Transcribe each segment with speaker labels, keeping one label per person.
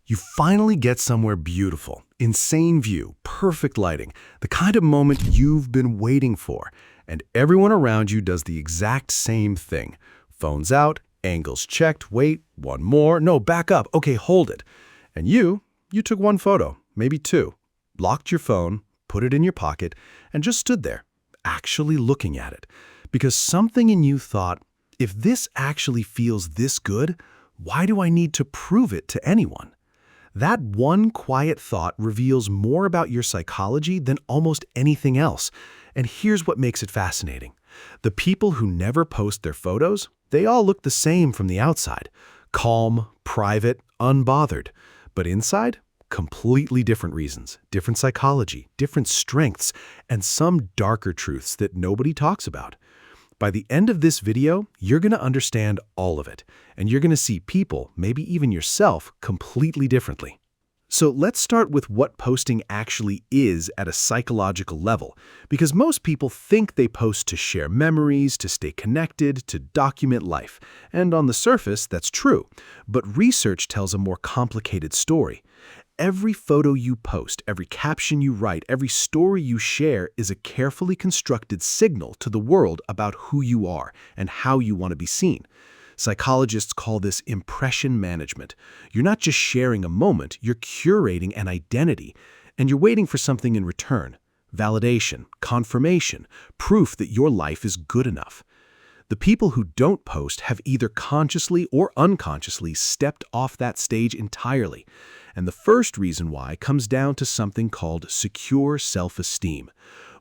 Speaker 1: You finally get somewhere beautiful, insane view, perfect lighting, the kind of moment you've been waiting for, and everyone around you does the exact same thing. Phones out, angles checked, wait, one more, no, back up, okay, hold it. And you took one photo, maybe two, locked your phone, put it in your pocket, and just stood there, actually looking at it. Because something in you thought, if this actually feels this good, why do I need to prove it to anyone? That one quiet thought reveals more about your psychology than almost anything else. And here's what makes it fascinating. The people who never post their photos, they all look the same from the outside. Calm, private, unbothered. But inside, completely different reasons, different psychology, different strengths, and some darker truths that nobody talks about. By the end of this video, you're going to understand all of it, and you're going to see people, maybe even yourself, completely differently. So let's start with what posting actually is at a psychological level, because most people think they post to share memories, to stay connected, to document life. And on the surface, that's true. But research tells a more complicated story. Every photo you post, every caption you write, every story you share is a carefully constructed signal to the world about who you are and how you want to be seen. Psychologists call this impression management. You're not just sharing a moment, you're curating an identity, and you're waiting for something in return. Validation, confirmation, proof that your life is good enough. The people who don't post have either consciously or unconsciously stepped off that stage entirely. And the first reason why comes down to something called secure self-esteem.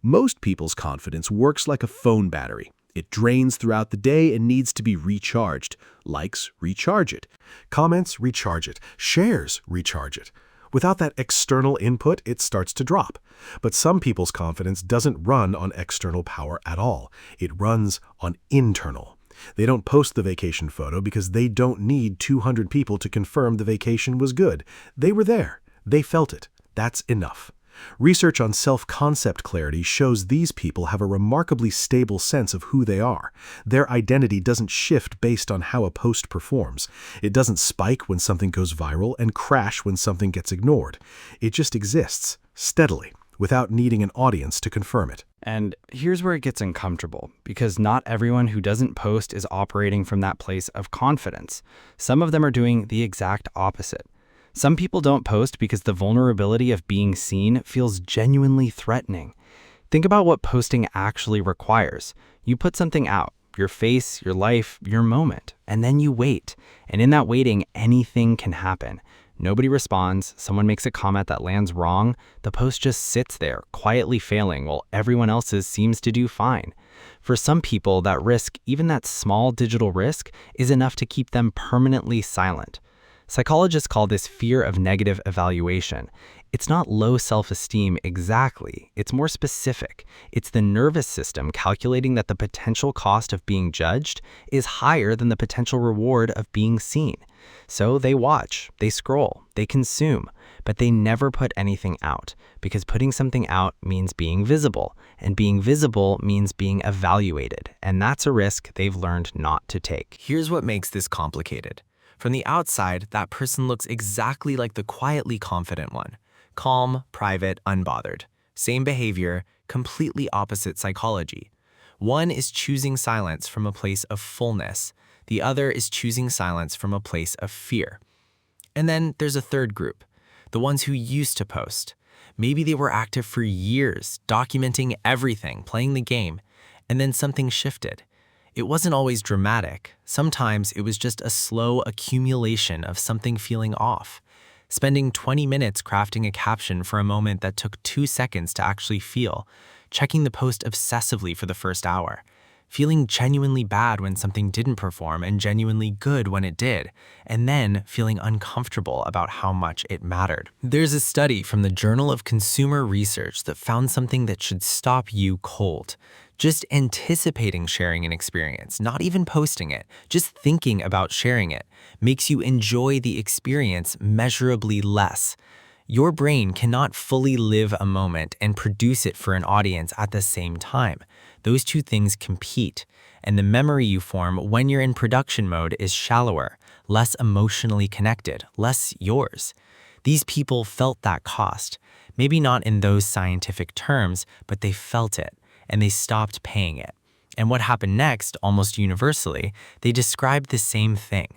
Speaker 1: Most people's confidence works like a phone battery. It drains throughout the day and needs to be recharged. Likes recharge it. Comments recharge it. Shares recharge it. Without that external input, it starts to drop. But some people's confidence doesn't run on external power at all. It runs on internal. They don't post the vacation photo because they don't need 200 people to confirm the vacation was good. They were there. They felt it. That's enough. Research on self-concept clarity shows these people have a remarkably stable sense of who they are. Their identity doesn't shift based on how a post performs. It doesn't spike when something goes viral and crash when something gets ignored. It just exists, steadily, without needing an audience to confirm it.
Speaker 2: And here's where it gets uncomfortable, because not everyone who doesn't post is operating from that place of confidence. Some of them are doing the exact opposite. Some people don't post because the vulnerability of being seen feels genuinely threatening. Think about what posting actually requires. You put something out, your face, your life, your moment, and then you wait. And in that waiting, anything can happen. Nobody responds, someone makes a comment that lands wrong, the post just sits there, quietly failing while everyone else's seems to do fine. For some people, that risk, even that small digital risk, is enough to keep them permanently silent. Psychologists call this fear of negative evaluation. It's not low self-esteem exactly, it's more specific. It's the nervous system calculating that the potential cost of being judged is higher than the potential reward of being seen. So they watch, they scroll, they consume, but they never put anything out, because putting something out means being visible, and being visible means being evaluated, and that's a risk they've learned not to take.
Speaker 3: Here's what makes this complicated. From the outside, that person looks exactly like the quietly confident one. Calm, private, unbothered. Same behavior, completely opposite psychology. One is choosing silence from a place of fullness. The other is choosing silence from a place of fear. And then there's a third group, the ones who used to post. Maybe they were active for years, documenting everything, playing the game, and then something shifted. It wasn't always dramatic. Sometimes it was just a slow accumulation of something feeling off. Spending 20 minutes crafting a caption for a moment that took 2 seconds to actually feel, checking the post obsessively for the first hour, feeling genuinely bad when something didn't perform and genuinely good when it did, and then feeling uncomfortable about how much it mattered. There's a study from the Journal of Consumer Research that found something that should stop you cold. Just anticipating sharing an experience, not even posting it, just thinking about sharing it, makes you enjoy the experience measurably less. Your brain cannot fully live a moment and produce it for an audience at the same time. Those two things compete, and the memory you form when you're in production mode is shallower, less emotionally connected, less yours. These people felt that cost. Maybe not in those scientific terms, but they felt it, and they stopped paying it. And what happened next, almost universally, they described the same thing.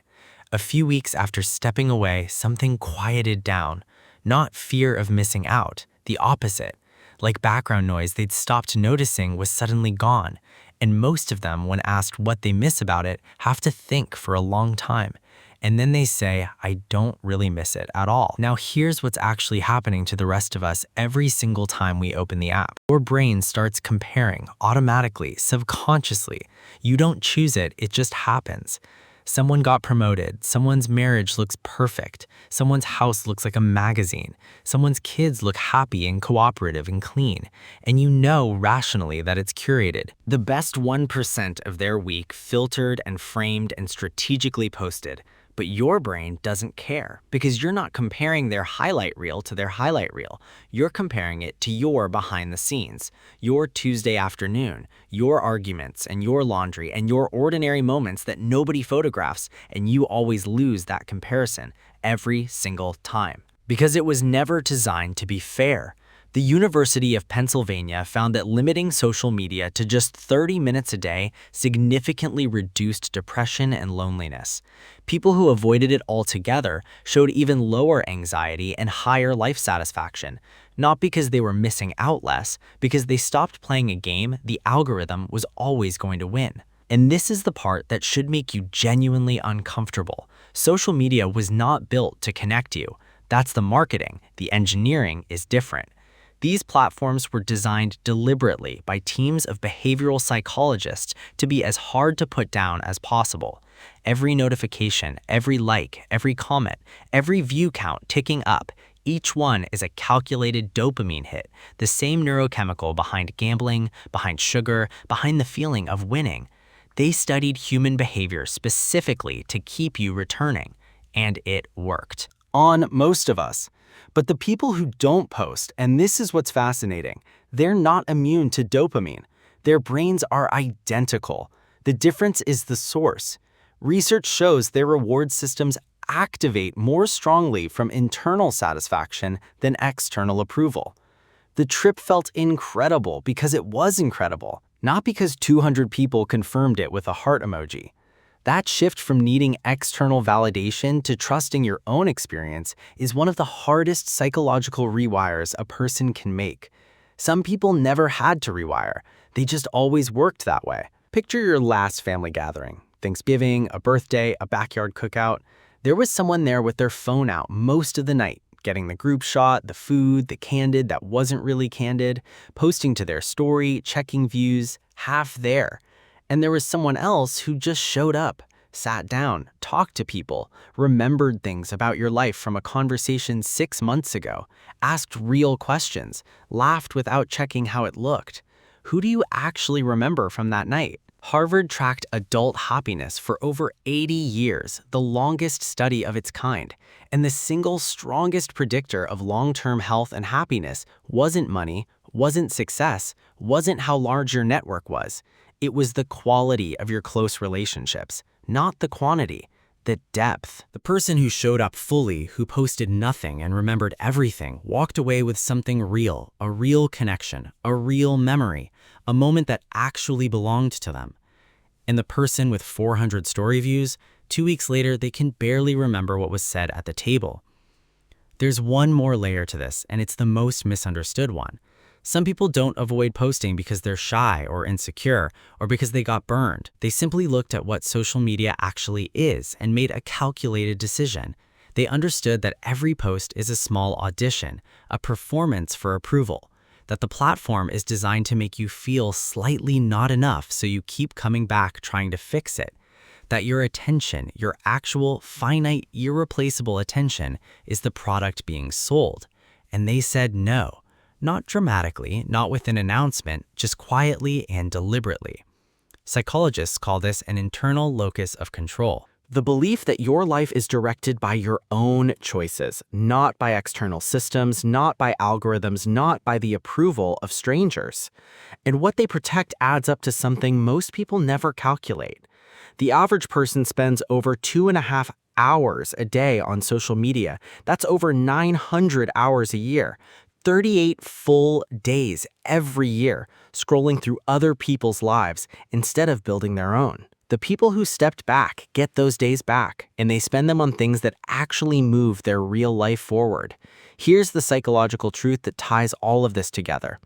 Speaker 3: A few weeks after stepping away, something quieted down. Not fear of missing out, the opposite. Like background noise they'd stopped noticing was suddenly gone. And most of them, when asked what they miss about it, have to think for a long time. And then they say, I don't really miss it at all. Now here's what's actually happening to the rest of us every single time we open the app. Your brain starts comparing automatically, subconsciously. You don't choose it, it just happens. Someone got promoted, someone's marriage looks perfect, someone's house looks like a magazine, someone's kids look happy and cooperative and clean, and you know rationally that it's curated. The best 1% of their week filtered and framed and strategically posted. But your brain doesn't care because you're not comparing their highlight reel to their highlight reel. You're comparing it to your behind the scenes, your Tuesday afternoon, your arguments and your laundry and your ordinary moments that nobody photographs, and you always lose that comparison every single time. Because it was never designed to be fair. The University of Pennsylvania found that limiting social media to just 30 minutes a day significantly reduced depression and loneliness. People who avoided it altogether showed even lower anxiety and higher life satisfaction, not because they were missing out less, because they stopped playing a game the algorithm was always going to win. And this is the part that should make you genuinely uncomfortable. Social media was not built to connect you. That's the marketing. The engineering is different. These platforms were designed deliberately by teams of behavioral psychologists to be as hard to put down as possible. Every notification, every like, every comment, every view count ticking up, each one is a calculated dopamine hit, the same neurochemical behind gambling, behind sugar, behind the feeling of winning. They studied human behavior specifically to keep you returning, and it worked. On most of us. But the people who don't post, and this is what's fascinating, they're not immune to dopamine. Their brains are identical. The difference is the source. Research shows their reward systems activate more strongly from internal satisfaction than external approval. The trip felt incredible because it was incredible, not because 200 people confirmed it with a heart emoji. That shift from needing external validation to trusting your own experience is one of the hardest psychological rewires a person can make. Some people never had to rewire. They just always worked that way. Picture your last family gathering, Thanksgiving, a birthday, a backyard cookout. There was someone there with their phone out most of the night, getting the group shot, the food, the candid that wasn't really candid, posting to their story, checking views, half there. And there was someone else who just showed up, sat down, talked to people, remembered things about your life from a conversation 6 months ago, asked real questions, laughed without checking how it looked. Who do you actually remember from that night? Harvard tracked adult happiness for over 80 years, the longest study of its kind. And the single strongest predictor of long-term health and happiness wasn't money, wasn't success, wasn't how large your network was. It was the quality of your close relationships, not the quantity, the depth. The person who showed up fully, who posted nothing and remembered everything, walked away with something real, a real connection, a real memory, a moment that actually belonged to them. And the person with 400 story views, 2 weeks later, they can barely remember what was said at the table. There's one more layer to this, and it's the most misunderstood one. Some people don't avoid posting because they're shy or insecure or because they got burned. They simply looked at what social media actually is and made a calculated decision. They understood that every post is a small audition, a performance for approval, that the platform is designed to make you feel slightly not enough so you keep coming back trying to fix it, that your attention, your actual, finite, irreplaceable attention is the product being sold. And they said no. Not dramatically, not with an announcement, just quietly and deliberately. Psychologists call this an internal locus of control. The belief that your life is directed by your own choices, not by external systems, not by algorithms, not by the approval of strangers. And what they protect adds up to something most people never calculate. The average person spends over 2.5 hours a day on social media. That's over 900 hours a year. 38 full days every year scrolling through other people's lives instead of building their own. The people who stepped back get those days back, and they spend them on things that actually move their real life forward. Here's the psychological truth that ties all of this together.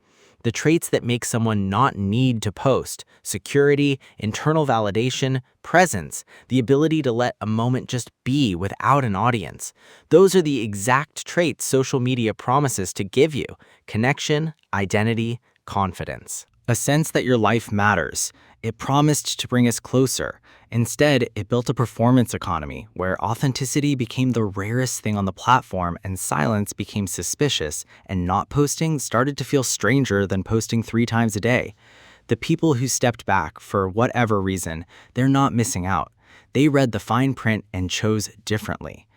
Speaker 3: The traits that make someone not need to post: security, internal validation, presence, the ability to let a moment just be without an audience. Those are the exact traits social media promises to give you: connection, identity, confidence.
Speaker 2: A sense that your life matters. It promised to bring us closer. Instead, it built a performance economy where authenticity became the rarest thing on the platform and silence became suspicious, and not posting started to feel stranger than posting 3 times a day. The people who stepped back, for whatever reason, they're not missing out. They read the fine print and chose differently.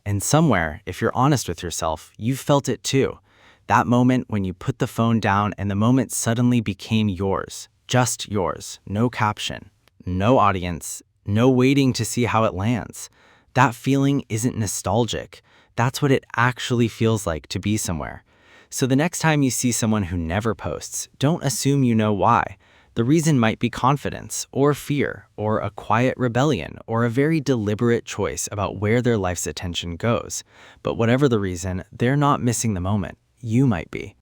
Speaker 2: And somewhere, if you're honest with yourself, you've felt it too. That moment when you put the phone down and the moment suddenly became yours. Just yours. No caption, no audience, no waiting to see how it lands. That feeling isn't nostalgic. That's what it actually feels like to be somewhere. So the next time you see someone who never posts, don't assume you know why. The reason might be confidence, or fear, or a quiet rebellion, or a very deliberate choice about where their life's attention goes. But whatever the reason, they're not missing the moment. You might be.